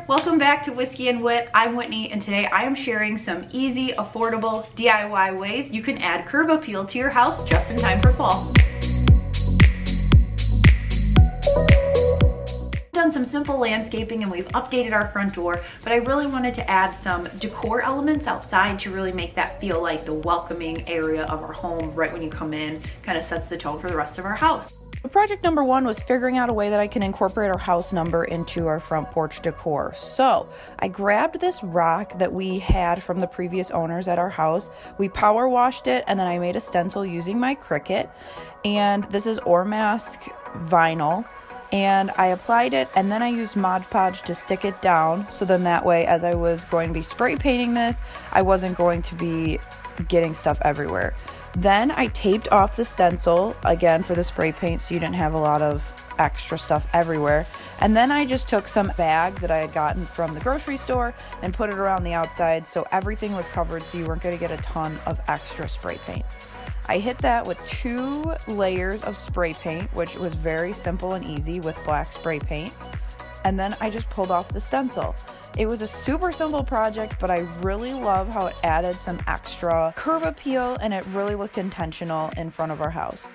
welcome back to Whiskey and Wit. I'm Whitney, and today I am sharing some easy, affordable DIY ways you can add curb appeal to your house just in time for fall. We've done some simple landscaping and we've updated our front door, but I really wanted to add some decor elements outside to really make that feel like the welcoming area of our home right when you come in. Kind of sets the tone for the rest of our house. Project number one was figuring out a way that I can incorporate our house number into our front porch decor. So I grabbed this rock that we had from the previous owners at our house. We power washed it and then I made a stencil using my Cricut. And this is Ormask vinyl. And I applied it and then I used Mod Podge to stick it down. So then that way, as I was going to be spray painting this, I wasn't going to be getting stuff everywhere. Then I taped off the stencil again for the spray paint so you didn't have a lot of extra stuff everywhere. And then I just took some bags that I had gotten from the grocery store and put it around the outside so everything was covered so you weren't going to get a ton of extra spray paint. I hit that with 2 layers of spray paint, which was very simple and easy with black spray paint. And then I just pulled off the stencil. It was a super simple project, but I really love how it added some extra curb appeal and it really looked intentional in front of our house.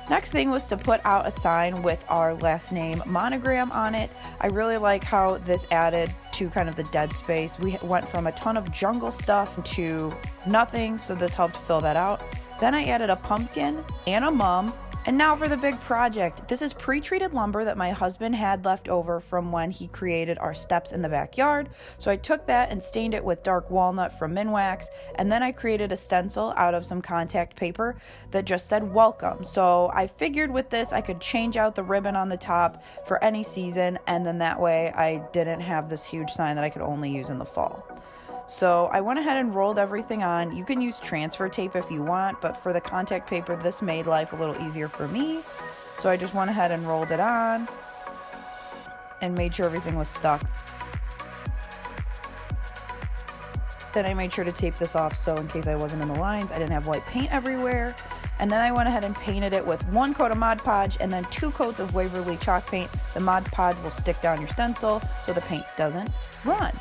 Next thing was to put out a sign with our last name monogram on it. I really like how this added to kind of the dead space. We went from a ton of jungle stuff to nothing, so this helped fill that out. Then I added a pumpkin and a mum. And now for the big project. This is pre-treated lumber that my husband had left over from when he created our steps in the backyard. So I took that and stained it with dark walnut from Minwax. And then I created a stencil out of some contact paper that just said welcome. So I figured with this I could change out the ribbon on the top for any season. And then that way I didn't have this huge sign that I could only use in the fall. So I went ahead and rolled everything on. You can use transfer tape if you want, but for the contact paper, this made life a little easier for me. So I just went ahead and rolled it on and made sure everything was stuck. Then I made sure to tape this off so in case I wasn't in the lines, I didn't have white paint everywhere. And then I went ahead and painted it with 1 coat of Mod Podge and then 2 coats of Waverly chalk paint. The Mod Podge will stick down your stencil so the paint doesn't run.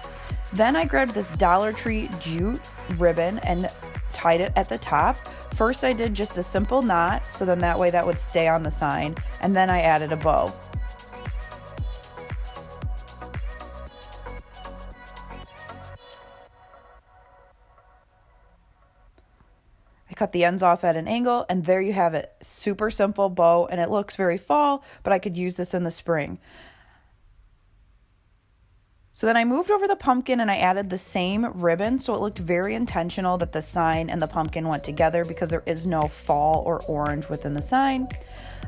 Then I grabbed this Dollar Tree jute ribbon and tied it at the top. First I did just a simple knot, so then that way that would stay on the sign, and then I added a bow. I cut the ends off at an angle, and there you have it. Super simple bow, and it looks very fall, but I could use this in the spring. So then I moved over the pumpkin and I added the same ribbon so it looked very intentional that the sign and the pumpkin went together because there is no fall or orange within the sign.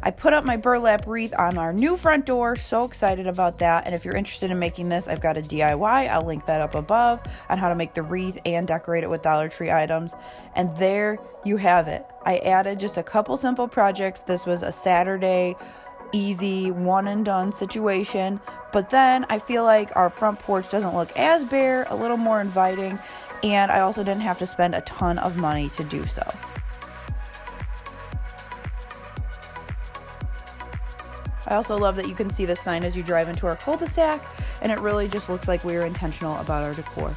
I put up my burlap wreath on our new front door, so excited about that. And if you're interested in making this, I've got a DIY, I'll link that up above on how to make the wreath and decorate it with Dollar Tree items. And there you have it. I added just a couple simple projects. This was a Saturday easy one and done situation, but then I feel like our front porch doesn't look as bare, a little more inviting, and I also didn't have to spend a ton of money to do so. I also love that you can see the sign as you drive into our cul-de-sac, and it really just looks like we were intentional about our decor.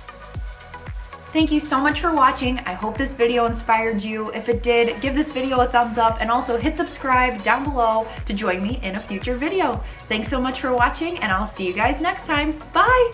Thank you so much for watching. I hope this video inspired you. If it did, give this video a thumbs up and also hit subscribe down below to join me in a future video. Thanks so much for watching and I'll see you guys next time. Bye!